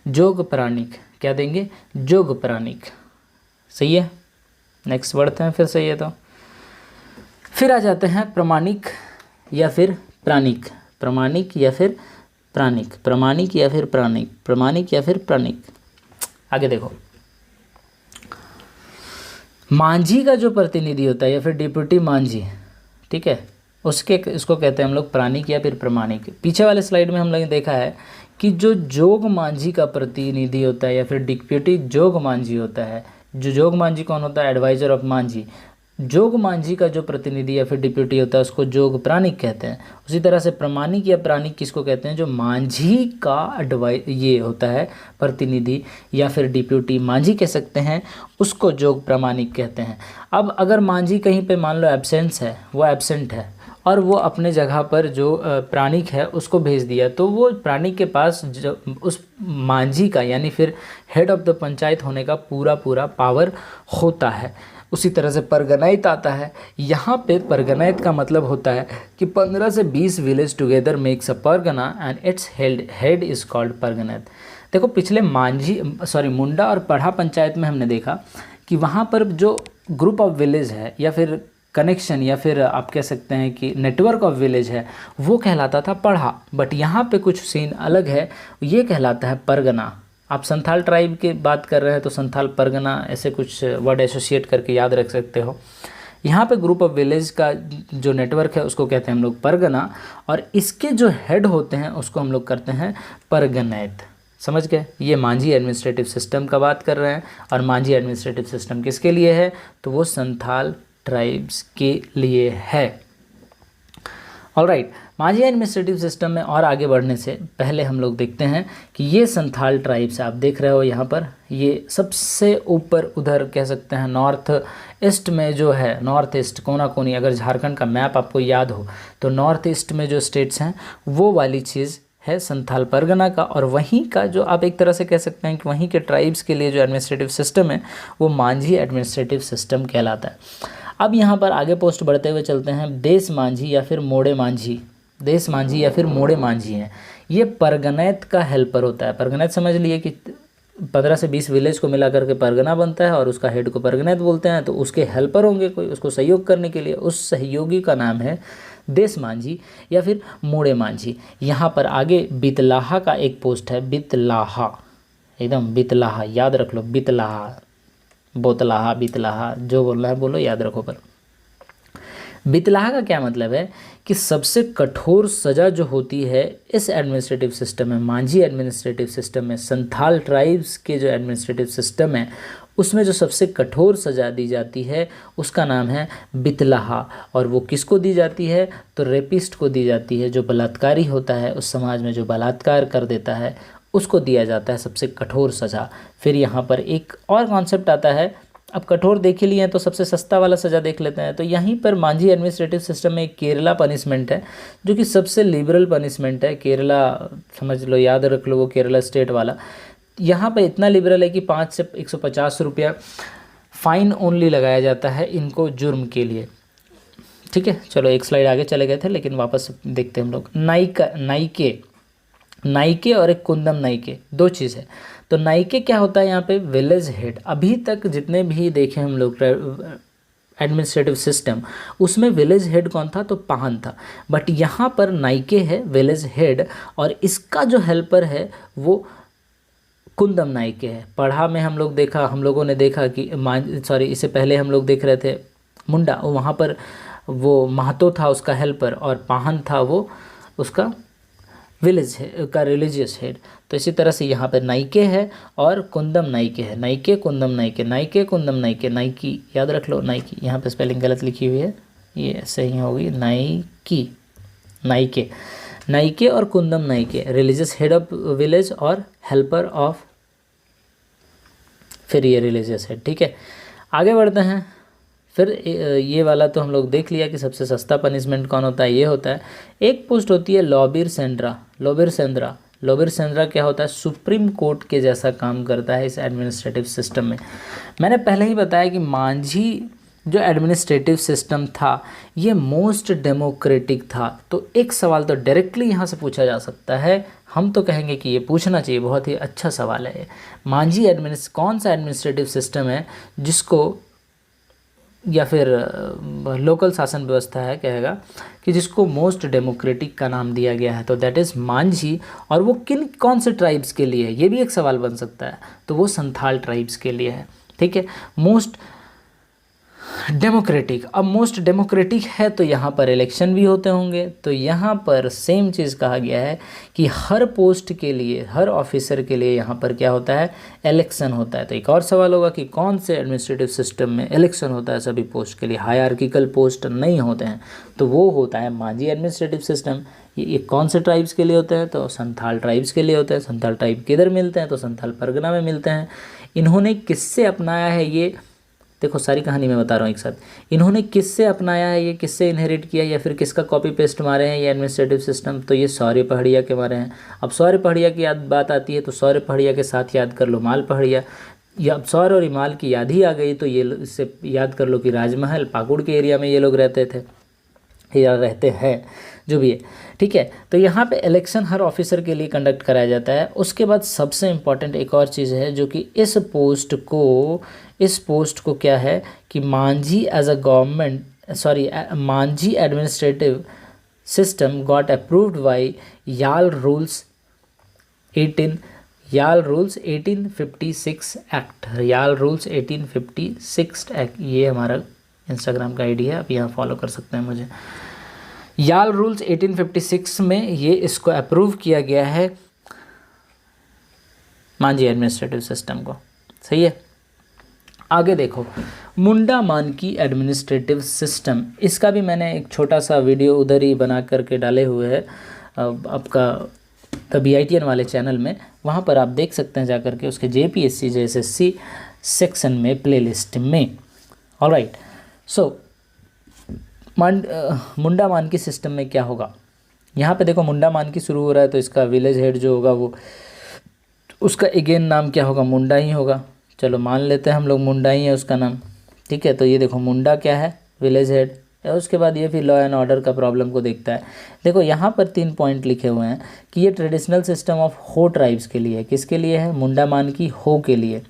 जोग प्राणिक। क्या देंगे, जोग प्राणिक। सही है, नेक्स्ट बढ़ते हैं फिर। सही है, तो फिर आ जाते हैं प्रमाणिक या फिर प्राणिक। प्रमाणिक या फिर प्राणिक, प्रमाणिक या फिर प्राणिक, प्रमाणिक या फिर प्राणिक। आगे देखो, मांझी का जो प्रतिनिधि होता है या फिर डिप्यूटी मांझी, ठीक है, इसको कहते हैं हम लोग प्राणिक या फिर प्रमाणिक। पीछे वाले स्लाइड में हम लोगों ने देखा है कि जो जोग मांझी का प्रतिनिधि होता है या फिर डिप्यूटी जोग मांझी होता है, जो जोग मांझी कौन होता है, एडवाइज़र ऑफ मांझी। जोग मांझी का जो प्रतिनिधि या फिर डिप्यूटी होता है उसको जोग प्राणिक कहते हैं। उसी तरह से प्रमाणिक या प्राणिक किसको कहते हैं, जो मांझी का ये होता है प्रतिनिधि या फिर डिप्यूटी मांझी कह सकते हैं, उसको जोग प्रामाणिक कहते हैं। अब अगर मांझी कहीं पे मान लो एब्सेंट है और वो अपने जगह पर जो प्राणिक है उसको भेज दिया, तो वो प्राणिक के पास जो उस मांझी का यानी फिर हेड ऑफ द पंचायत होने का पूरा पावर होता है। उसी तरह से परगनाइत आता है। यहाँ पे परगनाइत का मतलब होता है कि 15 से 20 village together makes a pargana and its head is called Parganait. देखो पिछले मुंडा और पढ़ा पंचायत में हमने देखा कि वहाँ पर जो ग्रुप ऑफ विलेज है या फिर कनेक्शन या फिर आप कह सकते हैं कि नेटवर्क ऑफ विलेज है वो कहलाता था पढ़ा। बट यहाँ पे कुछ सीन अलग है, ये कहलाता है परगना। आप संथाल ट्राइब की बात कर रहे हैं तो संथाल परगना ऐसे कुछ वर्ड एसोसिएट करके याद रख सकते हो। यहाँ पे ग्रुप ऑफ विलेज का जो नेटवर्क है उसको कहते हैं हम लोग परगना, और इसके जो हेड होते हैं उसको हम लोग करते हैं परगनैत। समझ गए? ये मांझी एडमिनिस्ट्रेटिव सिस्टम का बात कर रहे हैं, और मांझी एडमिनिस्ट्रेटिव सिस्टम किसके लिए है? तो वो संथाल ट्राइब्स के लिए है। ऑलराइट, मांझी एडमिनिस्ट्रेटिव सिस्टम में और आगे बढ़ने से पहले हम लोग देखते हैं कि ये संथाल ट्राइब्स आप देख रहे हो यहाँ पर, ये सबसे ऊपर उधर कह सकते हैं नॉर्थ ईस्ट में जो है, नॉर्थ ईस्ट कोना कोनी, अगर झारखंड का मैप आपको याद हो तो नॉर्थ ईस्ट में जो स्टेट्स हैं वो वाली चीज़ है संथाल परगना का, और वहीं का जो आप एक तरह से कह सकते हैं कि वहीं के ट्राइब्स के लिए जो एडमिनिस्ट्रेटिव सिस्टम है वो मांझी एडमिनिस्ट्रेटिव सिस्टम कहलाता है। अब यहाँ पर आगे पोस्ट बढ़ते हुए चलते हैं, देश मांझी या फिर मोड़े मांझी, देश मांझी या फिर मोड़े मांझी हैं। ये परगनैत का हेल्पर होता है। परगनैत समझ लिए कि 15 से 20 विलेज को मिला करके परगना बनता है, और उसका हेड को परगनैत बोलते हैं। तो उसके हेल्पर होंगे कोई उसको सहयोग करने के लिए, उस सहयोगी का नाम है देश मांझी या फिर मोड़े मांझी। यहाँ पर आगे बितलाहा का एक पोस्ट है, बितलाहा, एकदम बितलाहा याद रख लो, बितलाहा, बोतलाहा, बितलाहा, जो बोलना है बोलो, याद रखो। पर बितलाहा का क्या मतलब है कि सबसे कठोर सज़ा जो होती है इस एडमिनिस्ट्रेटिव सिस्टम में, मांझी एडमिनिस्ट्रेटिव सिस्टम में, संथाल ट्राइब्स के जो एडमिनिस्ट्रेटिव सिस्टम है उसमें जो सबसे कठोर सज़ा दी जाती है उसका नाम है बितलाहा। और वो किसको दी जाती है? तो रेपिस्ट को दी जाती है। जो बलात्कारी होता है उस समाज में, जो बलात्कार कर देता है उसको दिया जाता है सबसे कठोर सज़ा। फिर यहाँ पर एक और कॉन्सेप्ट आता है, अब कठोर देख ही लिए हैं तो सबसे सस्ता वाला सज़ा देख लेते हैं। तो यहीं पर मांझी एडमिनिस्ट्रेटिव सिस्टम में एक केरला पनिशमेंट है जो कि सबसे लिबरल पनिशमेंट है। केरला समझ लो, याद रख लो, वो केरला स्टेट वाला। यहाँ पर इतना लिबरल है कि 5 से 150 रुपया फ़ाइन ओनली लगाया जाता है इनको जुर्म के लिए। ठीक है, चलो एक स्लाइड आगे चले गए थे लेकिन वापस देखते हैं हम लोग। नाइके और एक कुंदम नाइके, दो चीज़ है। तो नाइके क्या होता है यहाँ पे? Village head. अभी तक जितने भी देखे हम लोग एडमिनिस्ट्रेटिव सिस्टम, उसमें विलेज हेड कौन था? तो पाहन था। बट यहाँ पर नाइके है विलेज हेड, और इसका जो हेल्पर है वो कुंदम नाइके है। पढ़ा में हम लोगों ने देखा कि इससे पहले हम लोग देख रहे थे मुंडा, वहाँ पर वो महतो था उसका हेल्पर, और पाहन था वो उसका विलेज का रिलीजियस हेड। तो इसी तरह से यहाँ पर नाइके है और कुंदम नाइके है। नाइके कुंदम नाइके, नाइके कुंदम नाइके, नाइकी याद रख लो, नाइकी। यहाँ पे स्पेलिंग गलत लिखी हुई है, ये सही होगी, नाइकी, नाइके। नाइके और Kundam Naike, religious head of village और हेल्पर ऑफ फिर ये रिलीजियस हेड। ठीक है, आगे बढ़ते हैं। फिर ये वाला तो हम लोग देख लिया कि सबसे सस्ता पनिशमेंट कौन होता है, ये होता है। एक पोस्ट होती है लॉबिर सेंड्रा। लॉबिर सेंड्रा, लॉबिर सेंड्रा क्या होता है? सुप्रीम कोर्ट के जैसा काम करता है इस एडमिनिस्ट्रेटिव सिस्टम में। मैंने पहले ही बताया कि मांझी जो एडमिनिस्ट्रेटिव सिस्टम था ये मोस्ट डेमोक्रेटिक था। तो एक सवाल तो डायरेक्टली यहाँ से पूछा जा सकता है, हम तो कहेंगे कि ये पूछना चाहिए, बहुत ही अच्छा सवाल है। मांझी कौन सा एडमिनिस्ट्रेटिव सिस्टम है जिसको, या फिर लोकल शासन व्यवस्था है कहेगा कि जिसको मोस्ट डेमोक्रेटिक का नाम दिया गया है? तो दैट इज़ मांझी। और वो कौन से ट्राइब्स के लिए है, ये भी एक सवाल बन सकता है। तो वो संथाल ट्राइब्स के लिए है। ठीक है, मोस्ट डेमोक्रेटिक। अब मोस्ट डेमोक्रेटिक है तो यहाँ पर इलेक्शन भी होते होंगे। तो यहाँ पर सेम चीज़ कहा गया है कि हर पोस्ट के लिए, हर ऑफिसर के लिए यहाँ पर क्या होता है? इलेक्शन होता है। तो एक और सवाल होगा कि कौन से एडमिनिस्ट्रेटिव सिस्टम में इलेक्शन होता है सभी पोस्ट के लिए? हायरार्किकल पोस्ट नहीं होते हैं, तो वो होता है मांझी एडमिनिस्ट्रेटिव सिस्टम। ये कौन से ट्राइब्स के लिए होते हैं? तो संथाल ट्राइब्स के लिए होते हैं। संथाल ट्राइब किधर मिलते हैं? तो संथाल परगना में मिलते हैं। इन्होंने किससे अपनाया है ये देखो, सारी कहानी मैं बता रहा हूँ एक साथ। इन्होंने किससे अपनाया है ये, किससे इनहेरिट किया, या फिर किसका कॉपी पेस्ट मारे हैं ये एडमिनिस्ट्रेटिव सिस्टम? तो ये सौर्य पहाड़िया के मारे हैं। अब सौर्य पहाड़िया की बात आती है तो सौर्य पहाड़िया के साथ याद कर लो माल पहाड़िया, या अब सौर्य और हिमाल की याद ही आ गई तो ये इससे याद कर लो कि राजमहल पाकुड़ के एरिया में ये लोग रहते थे या रहते हैं, जो भी है। ठीक है, तो यहाँ पे इलेक्शन हर ऑफिसर के लिए कंडक्ट कराया जाता है। उसके बाद सबसे इम्पॉर्टेंट एक और चीज़ है जो कि इस पोस्ट को क्या है कि Manjhi as a government Manji administrative system got approved by YAL Rules 1856 act, YAL rules 1856 act. ये हमारा इंस्टाग्राम का आईडी है, आप यहाँ फॉलो कर सकते हैं मुझे। याल रूल्स 1856 में ये इसको अप्रूव किया गया है, मांझी एडमिनिस्ट्रेटिव सिस्टम को। सही है। आगे देखो, मुंडा मानकी एडमिनिस्ट्रेटिव सिस्टम, इसका भी मैंने एक छोटा सा वीडियो उधर ही बना करके डाले हुए है आपका द BITN वाले चैनल में, वहाँ पर आप देख सकते हैं जाकर के उसके JPSC JSSC सेक्शन में प्लेलिस्ट में। ऑलराइट, सो मुंडा मानकी सिस्टम में क्या होगा, यहाँ पे देखो मुंडा मानकी शुरू हो रहा है तो इसका विलेज हेड जो होगा वो उसका अगेन नाम क्या होगा, मुंडा ही होगा। चलो मान लेते हैं हम लोग मुंडा ही है उसका नाम, ठीक है। तो ये देखो मुंडा क्या है, विलेज हेड। और उसके बाद ये फिर लॉ एंड ऑर्डर का प्रॉब्लम को देखता है। देखो यहाँ पर 3 पॉइंट लिखे हुए हैं कि ये ट्रेडिशनल सिस्टम ऑफ हो ट्राइब्स के लिए है। किसके लिए है, मुंडा मानकी हो के लिए,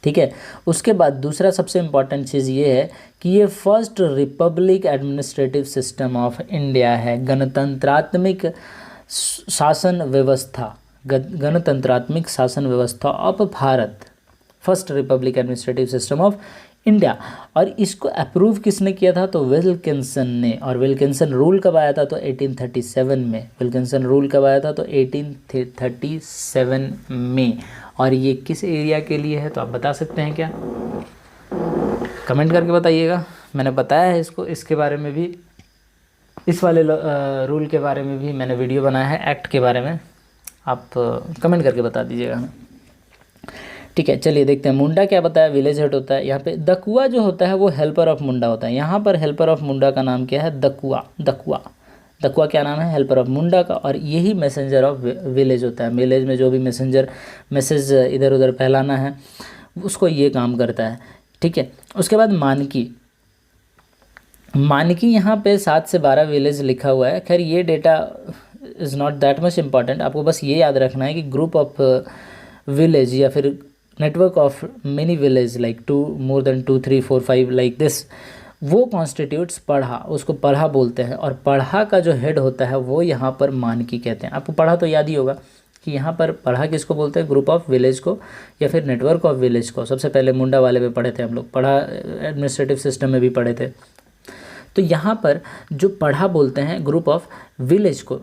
ठीक है। उसके बाद दूसरा सबसे इम्पॉर्टेंट चीज़ ये है कि ये first Republic administrative system of India है, गणतंत्रात्मक शासन व्यवस्था, गणतंत्रात्मक शासन व्यवस्था of Bharat, first Republic administrative system of India. और इसको अप्रूव किसने किया था, तो विल्किंसन ने। और विल्किंसन रूल कब आया था, तो 1837 में। विल्किंसन रूल कब आया था, तो 1837 में। और ये किस एरिया के लिए है, तो आप बता सकते हैं क्या, कमेंट करके बताइएगा। मैंने बताया है इसको, इसके बारे में भी, इस वाले रूल के बारे में भी मैंने वीडियो बनाया है, एक्ट के बारे में, आप कमेंट करके बता दीजिएगा हमें, ठीक है। चलिए देखते हैं, मुंडा क्या बताया, विलेज हेड होता है। यहाँ पे दकुआ जो होता है वो हेल्पर ऑफ मुंडा होता है। यहाँ पर हेल्पर ऑफ मुंडा का नाम क्या है, दकुआ। दकुआ क्या नाम है, हेल्पर ऑफ मुंडा का। और यही मैसेंजर ऑफ विलेज होता है। विलेज में जो भी मैसेज इधर उधर फैलाना है उसको ये काम करता है, ठीक है। उसके बाद मानकी यहाँ पे 7 से 12 विलेज लिखा हुआ है। खैर ये data is not that much important, आपको बस ये याद रखना है कि ग्रुप ऑफ विलेज या फिर network of many village like more than 2 3 4 5 like this, वो कॉन्स्टिट्यूट्स पढ़ा, उसको पढ़ा बोलते हैं। और पढ़ा का जो हेड होता है वो यहाँ पर मानकी कहते हैं। आपको पढ़ा तो याद ही होगा कि यहाँ पर पढ़ा किसको बोलते हैं, ग्रुप ऑफ विलेज को या फिर नेटवर्क ऑफ विलेज को। सबसे पहले मुंडा वाले में पढ़े थे हम लोग, पढ़ा एडमिनिस्ट्रेटिव सिस्टम में भी पढ़े थे। तो यहाँ पर जो पढ़ा बोलते हैं ग्रुप ऑफ विलेज को,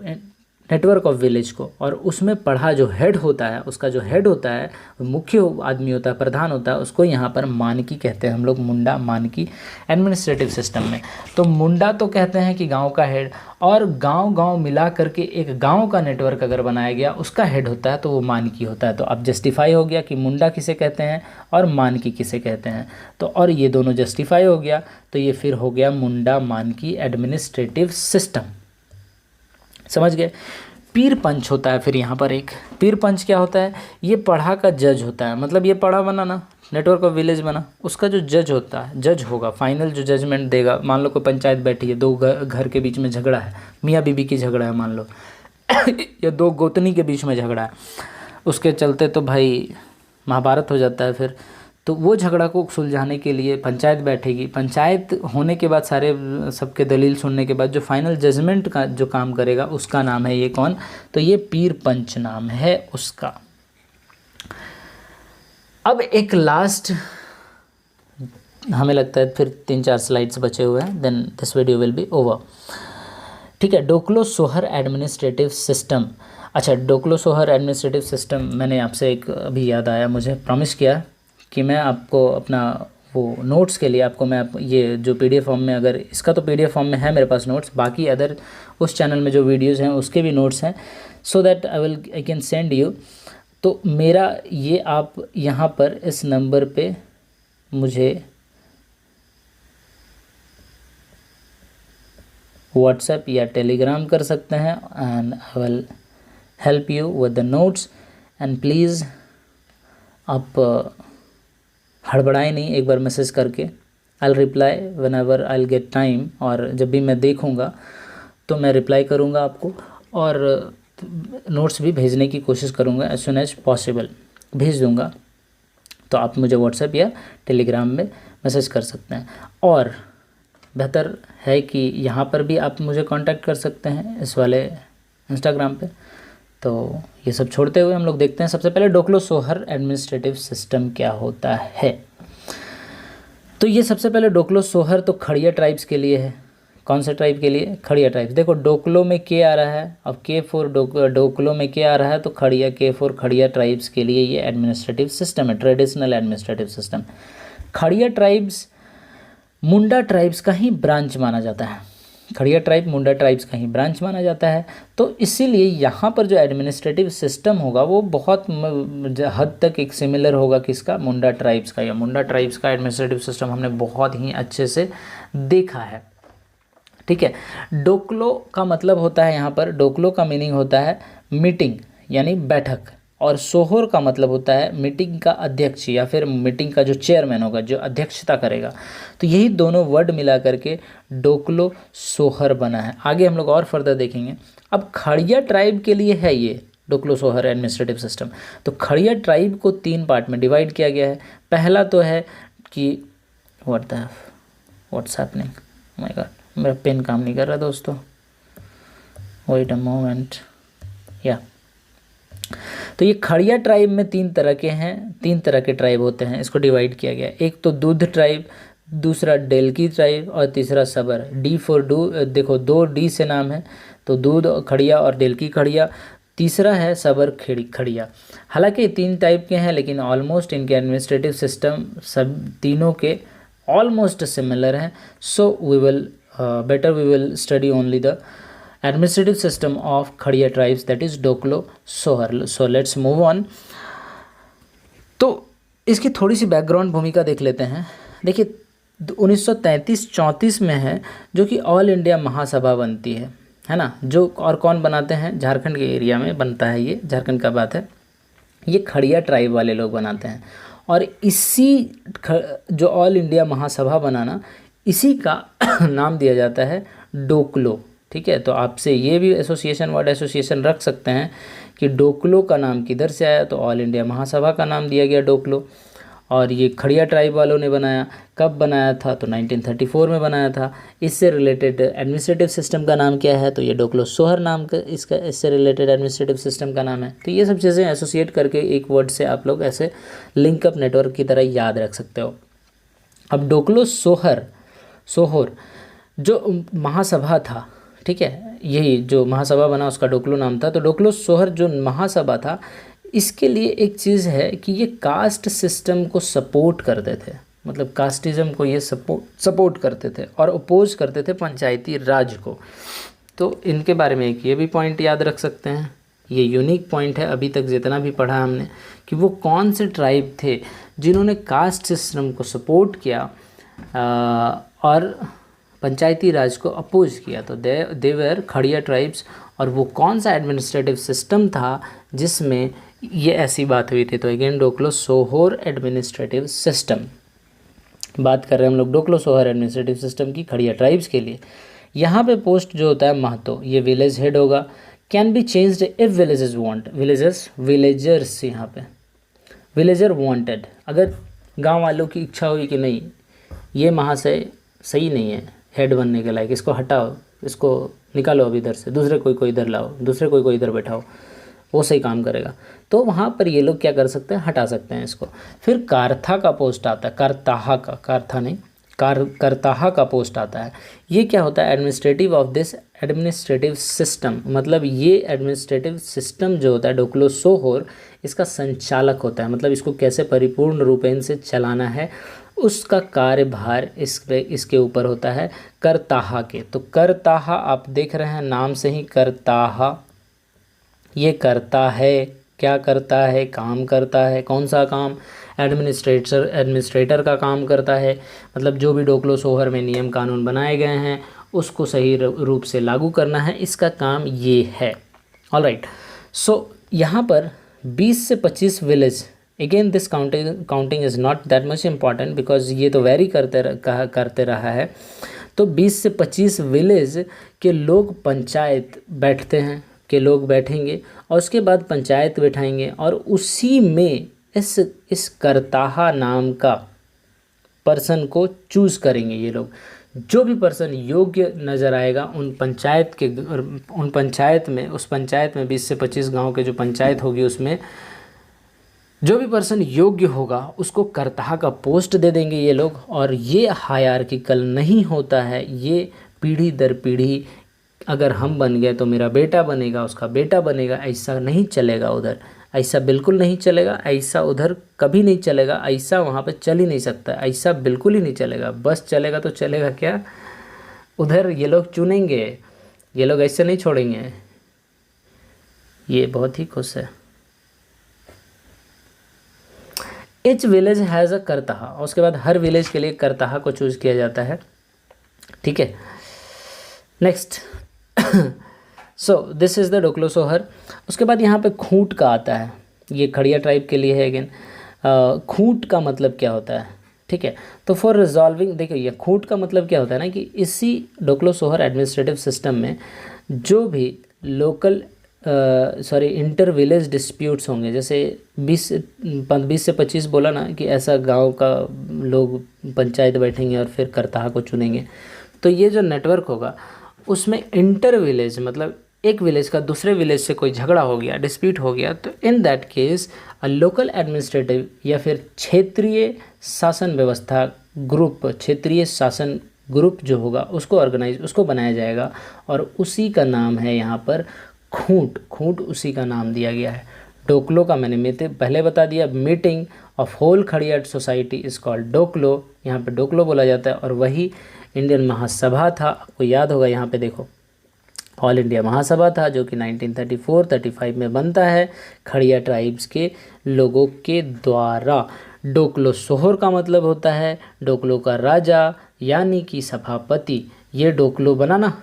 नेटवर्क ऑफ विलेज को। और उसमें पढ़ा जो हेड होता है, उसका जो हेड होता है, मुख्य आदमी होता है, प्रधान होता है, उसको यहाँ पर मानकी कहते हैं हम लोग, मुंडा मानकी एडमिनिस्ट्रेटिव सिस्टम में। तो मुंडा तो कहते हैं कि गांव का हेड, और गांव मिला करके एक गांव का नेटवर्क अगर बनाया गया उसका हेड होता है तो वो मानकी होता है। तो अब जस्टिफाई हो गया कि मुंडा किसे कहते हैं और मानकी किसे कहते हैं। तो और ये दोनों जस्टिफाई हो गया, तो ये फिर हो गया मुंडा मानकी एडमिनिस्ट्रेटिव सिस्टम। समझ गए। पीर पंच होता है फिर यहाँ पर एक, पीर पंच क्या होता है, ये पढ़ा का जज होता है। मतलब ये पढ़ा बना ना, नेटवर्क ऑफ विलेज बना, उसका जो जज होता है, जज होगा, फाइनल जो जजमेंट देगा। मान लो कोई पंचायत बैठी है, 2 घर के बीच में झगड़ा है, मियाँ बीबी की झगड़ा है मान लो या 2 गोतनी के बीच में झगड़ा है, उसके चलते तो भाई महाभारत हो जाता है फिर। तो वो झगड़ा को सुलझाने के लिए पंचायत बैठेगी। पंचायत होने के बाद सारे सबके दलील सुनने के बाद जो फाइनल जजमेंट का जो काम करेगा उसका नाम है ये कौन, तो ये पीर पंच नाम है उसका। अब एक लास्ट, हमें लगता है फिर 3-4 स्लाइड्स बचे हुए हैं, then this video will be over, ठीक है। डोकलो सोहर एडमिनिस्ट्रेटिव सिस्टम। अच्छा, डोकलो सोहर एडमिनिस्ट्रेटिव सिस्टम मैंने आपसे एक अभी याद आया, मुझे प्रॉमिस किया कि मैं आपको अपना वो नोट्स के लिए आपको मैं ये जो PDF फॉर्म में, अगर इसका तो PDF फॉर्म में है मेरे पास नोट्स, बाकी अदर उस चैनल में जो वीडियोस हैं उसके भी नोट्स हैं, so that I can send you. तो मेरा ये आप यहाँ पर इस नंबर पे मुझे व्हाट्सएप या टेलीग्राम कर सकते हैं, and I will help you with the notes. And please आप हड़बड़ाएं नहीं, एक बार मैसेज करके, I reply when ever I get time. और जब भी मैं देखूंगा तो मैं रिप्लाई करूंगा आपको, और नोट्स भी भेजने की कोशिश करूंगा, एज सुन एज पॉसिबल भेज दूंगा। तो आप मुझे व्हाट्सएप या टेलीग्राम में मैसेज कर सकते हैं। और बेहतर है कि यहाँ पर भी आप मुझे कांटेक्ट कर सकते हैं इस वाले इंस्टाग्राम पे। तो ये सब छोड़ते हुए हम लोग देखते हैं सबसे पहले डोकलो सोहर एडमिनिस्ट्रेटिव सिस्टम क्या होता है। तो ये सबसे पहले डोकलो सोहर तो खड़िया ट्राइब्स के लिए है। कौन से ट्राइब के लिए? खड़िया ट्राइब्स। देखो डोकलो में के आ रहा है, अब K4 डोकलो में के आ रहा है, तो खड़िया K4 खड़िया ट्राइब्स के लिए ये एडमिनिस्ट्रेटिव सिस्टम है, ट्रेडिशनल एडमिनिस्ट्रेटिव सिस्टम। खड़िया ट्राइब्स मुंडा ट्राइब्स का ही ब्रांच माना जाता है। खड़िया ट्राइब मुंडा ट्राइब्स का ही ब्रांच माना जाता है। तो इसीलिए यहाँ पर जो एडमिनिस्ट्रेटिव सिस्टम होगा वो बहुत हद तक एक सिमिलर होगा किसका? मुंडा ट्राइब्स का। या मुंडा ट्राइब्स का एडमिनिस्ट्रेटिव सिस्टम हमने बहुत ही अच्छे से देखा है, ठीक है। डोकलो का मतलब होता है, यहाँ पर डोकलो का मीनिंग होता है मीटिंग यानी बैठक, और सोहर का मतलब होता है मीटिंग का अध्यक्ष या फिर मीटिंग का जो चेयरमैन होगा, जो अध्यक्षता करेगा। तो यही दोनों वर्ड मिला करके डोकलो सोहर बना है। आगे हम लोग और फर्दर देखेंगे। अब खड़िया ट्राइब के लिए है ये डोकलो सोहर एडमिनिस्ट्रेटिव सिस्टम। तो खड़िया ट्राइब को 3 पार्ट में डिवाइड किया गया है। पहला तो है कि व्हाट्स हैपनिंग, माय गॉड मेरा पेन काम नहीं कर रहा दोस्तों, वेट अ मोमेंट। या तो ये खड़िया ट्राइब में 3 तरह के हैं, 3 तरह के ट्राइब होते हैं, इसको डिवाइड किया गया। एक तो दूध ट्राइब, दूसरा डेल्की ट्राइब और तीसरा सबर। डी फॉर देखो 2 डी से नाम है, तो दूध खड़िया और डेल्की खड़िया। तीसरा है सबर खड़िया। हालांकि 3 टाइप के हैं लेकिन ऑलमोस्ट इनके एडमिनिस्ट्रेटिव सिस्टम सब तीनों के ऑलमोस्ट सिमिलर हैं। So we will study only the administrative system of Kharia tribes, that is Doklo Sohor. So let's move on. तो इसकी थोड़ी सी बैकग्राउंड भूमिका देख लेते हैं। देखिए 1933-34 में है जो कि ऑल इंडिया महासभा बनती है ना, जो और कौन बनाते हैं? झारखंड के एरिया में बनता है, ये झारखंड का बात है। ये खड़िया ट्राइब वाले लोग बनाते हैं, और इसी जो ऑल इंडिया महासभा बनाना, इसी का नाम दिया जाता है डोकलो, ठीक है। तो आपसे ये भी वर्ड एसोसिएशन रख सकते हैं कि डोकलो का नाम किधर से आया, तो ऑल इंडिया महासभा का नाम दिया गया डोकलो। और ये खड़िया ट्राइब वालों ने बनाया। कब बनाया था? तो 1934 में बनाया था। इससे रिलेटेड एडमिनिस्ट्रेटिव सिस्टम का नाम क्या है? तो ये डोकलो सोहर नाम का इसका इससे रिलेटेड एडमिनिस्ट्रेटिव सिस्टम का नाम है। तो ये सब चीज़ें एसोसिएट करके एक वर्ड से आप लोग ऐसे लिंकअप नेटवर्क की तरह याद रख सकते हो। अब डोकलो सोहर जो महासभा था, ठीक है, यही जो महासभा बना उसका डोकलो नाम था। तो डोकलो सोहर जो महासभा था, इसके लिए एक चीज़ है कि ये कास्ट सिस्टम को सपोर्ट करते थे, मतलब कास्टिज्म को ये सपोर्ट करते थे और अपोज करते थे पंचायती राज को। तो इनके बारे में एक ये भी पॉइंट याद रख सकते हैं। ये यूनिक पॉइंट है अभी तक जितना भी पढ़ा हमने, कि वो कौन से ट्राइब थे जिन्होंने कास्ट सिस्टम को सपोर्ट किया और पंचायती राज को अपोज किया। तो देवर खड़िया ट्राइब्स। और वो कौन सा एडमिनिस्ट्रेटिव सिस्टम था जिसमें ये ऐसी बात हुई थी? तो अगेन डोकलो सोहर एडमिनिस्ट्रेटिव सिस्टम बात कर रहे हैं हम लोग, डोकलो सोहर एडमिनिस्ट्रेटिव सिस्टम की खड़िया ट्राइब्स के लिए। यहाँ पे पोस्ट जो होता है महतो, ये विलेज हेड होगा। Can be changed if villages want, villagers यहाँ पे विलेजर वांटेड, अगर गांव वालों की इच्छा हुई कि नहीं ये महाशय सही नहीं है हेड बनने के लायक, इसको हटाओ, इसको निकालो अभी इधर से, दूसरे कोई इधर लाओ, दूसरे कोई इधर बैठाओ, वो सही काम करेगा, तो वहाँ पर ये लोग क्या कर सकते हैं? हटा सकते हैं इसको। फिर कारथा का पोस्ट आता है, करताहा का पोस्ट आता है। ये क्या होता है? Administrative of this administrative system, मतलब ये एडमिनिस्ट्रेटिव सिस्टम जो होता है डोकलो सोहर, इसका संचालक होता है, मतलब इसको कैसे परिपूर्ण रूपेण से चलाना है उसका कार्यभार इसके ऊपर होता है करताहा के। तो करताहा आप देख रहे हैं नाम से ही, करताहा ये करता है, क्या करता है? काम करता है। कौन सा काम? एडमिनिस्ट्रेटर का काम करता है, मतलब जो भी डोकलो सोहर में नियम कानून बनाए गए हैं उसको सही रूप से लागू करना है, इसका काम ये है। ऑलराइट, सो यहाँ पर 20 से 25 village, again this counting is not that much important because ये तो वेरी करते रहा है। तो 20 से 25 विलेज के लोग पंचायत बैठेंगे और उसके बाद पंचायत बैठाएंगे, और उसी में इस करताहा नाम का पर्सन को चूज़ करेंगे ये लोग, जो भी पर्सन योग्य नज़र आएगा उन पंचायत में, उस पंचायत में 20 से 25 गांव के जो पंचायत होगी उसमें जो भी पर्सन योग्य होगा उसको करताहा का पोस्ट दे देंगे ये लोग। और ये हायरार्किकल नहीं होता है, ये पीढ़ी दर पीढ़ी, अगर हम बन गए तो मेरा बेटा बनेगा, उसका बेटा बनेगा, ऐसा नहीं चलेगा उधर, ऐसा बिल्कुल नहीं चलेगा, ऐसा उधर कभी नहीं चलेगा, ऐसा वहाँ पे चल ही नहीं सकता, ऐसा बिल्कुल ही नहीं चलेगा। बस चलेगा तो चलेगा क्या, उधर ये लोग चुनेंगे, ये लोग ऐसे नहीं छोड़ेंगे। ये बहुत ही खुश है। Each village has a Kartaha, और उसके बाद हर विलेज के लिए करताहा को चूज़ किया जाता है, ठीक है। Next so this is the Doklo Sohor. उसके बाद यहाँ पे खूंट का आता है, ये खड़िया ट्राइब के लिए है अगेन। खूंट का मतलब क्या होता है, ठीक है। तो फॉर रिजॉल्विंग, देखिए ये खूंट का मतलब क्या होता है ना कि इसी डोकलो सोहर एडमिनिस्ट्रेटिव सिस्टम में जो भी लोकल इंटर विलेज डिस्प्यूट्स होंगे, जैसे 20 से 25 बोला ना कि ऐसा गांव का लोग पंचायत बैठेंगे और फिर करताहा को चुनेंगे, तो ये जो नेटवर्क होगा उसमें इंटर विलेज मतलब एक विलेज का दूसरे विलेज से कोई झगड़ा हो गया, डिस्प्यूट हो गया, तो in that case a local administrative या फिर क्षेत्रीय शासन व्यवस्था ग्रुप, क्षेत्रीय शासन ग्रुप जो होगा उसको बनाया जाएगा, और उसी का नाम है यहाँ पर खूंट उसी का नाम दिया गया है। डोकलो का मैंने पहले बता दिया, meeting of whole Kharia society is called Doklo, यहाँ पे डोकलो बोला जाता है। और वही इंडियन महासभा था, आपको याद होगा यहाँ पे देखो ऑल इंडिया महासभा था जो कि 1934-35 में बनता है खड़िया ट्राइब्स के लोगों के द्वारा। डोकलो सोहर का मतलब होता है डोकलो का राजा यानी कि सभापति। ये डोकलो बना ना,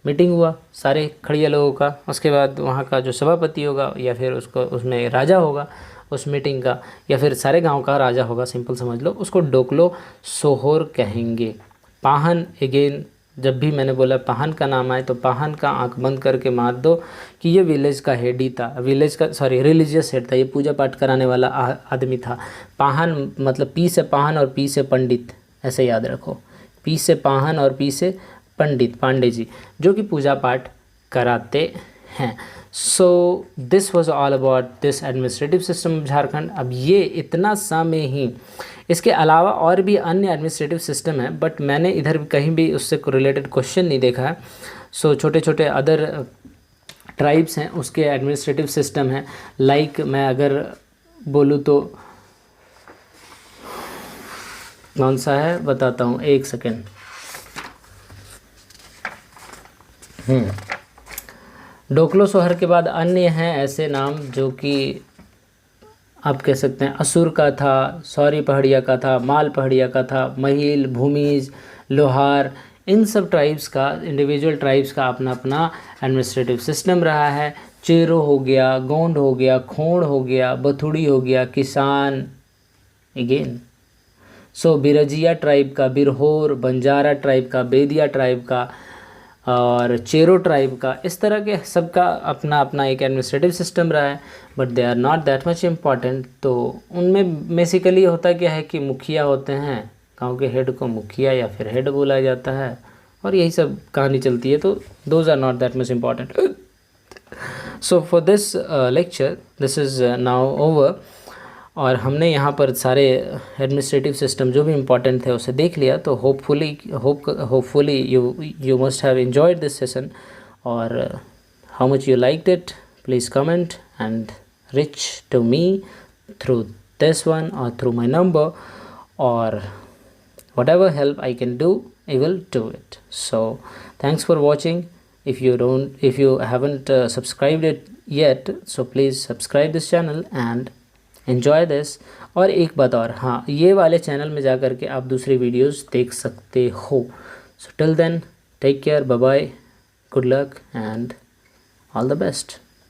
मीटिंग हुआ सारे खड़िया लोगों का, उसके बाद वहाँ का जो सभापति होगा या फिर उसमें राजा होगा उस मीटिंग का, या फिर सारे गांव का राजा होगा, सिंपल समझ लो, उसको डोकलो सोहर कहेंगे। पाहन, अगेन जब भी मैंने बोला पाहन का नाम आए तो पाहन का आंख बंद करके मार दो कि ये विलेज का हेड ही था, रिलीजियस हेड था, ये पूजा पाठ कराने वाला आदमी था। पाहन मतलब पी से पाहन और पी से पंडित, ऐसे याद रखो, पी से पाहन और पी से पंडित, पांडे जी जो कि पूजा पाठ कराते हैं। So this was all about this administrative system of Jharkhand. अब ये इतना सा में ही, इसके अलावा और भी अन्य एडमिनिस्ट्रेटिव सिस्टम है, बट मैंने इधर कहीं भी उससे रिलेटेड क्वेश्चन नहीं देखा है। सो छोटे छोटे अदर ट्राइब्स हैं उसके एडमिनिस्ट्रेटिव सिस्टम है। लाइक मैं अगर बोलूँ तो कौन सा है बताता हूँ, एक सेकेंड। डोकलो सोहर के बाद अन्य हैं ऐसे नाम जो कि आप कह सकते हैं असुर का था, सौरी पहाड़िया का था, माल पहाड़िया का था, महिल, भूमिज, लोहार, इन सब ट्राइब्स का, इंडिविजुअल ट्राइब्स का अपना अपना एडमिनिस्ट्रेटिव सिस्टम रहा है। चेरो हो गया, गोंड हो गया, खोड़ हो गया, बथुड़ी हो गया, किसान अगेन। सो बिरजिया ट्राइब का बिरहोर, बंजारा ट्राइब का बेदिया ट्राइब का और चेरो ट्राइब का, इस तरह के सबका अपना अपना एक एडमिनिस्ट्रेटिव सिस्टम रहा है, but they are not that much important. तो उनमें बेसिकली होता क्या है कि मुखिया होते हैं, गांव के हेड को मुखिया या फिर हेड बोला जाता है, और यही सब कहानी चलती है। तो those are not that much important. So for this lecture this is now over, और हमने यहाँ पर सारे एडमिनिस्ट्रेटिव सिस्टम जो भी इम्पॉर्टेंट थे उसे देख लिया। तो hopefully you must have enjoyed this session, और how much you liked it please comment and reach to me through this one और थ्रू माई नंबर, और whatever help I can do I will do it. So thanks for watching. If you haven't subscribed it yet, so please subscribe this channel and enjoy this. और एक बात और, हाँ, ये वाले channel में जा कर के आप दूसरी वीडियोस देख सकते हो। So till then, take care, bye bye, good luck and all the best.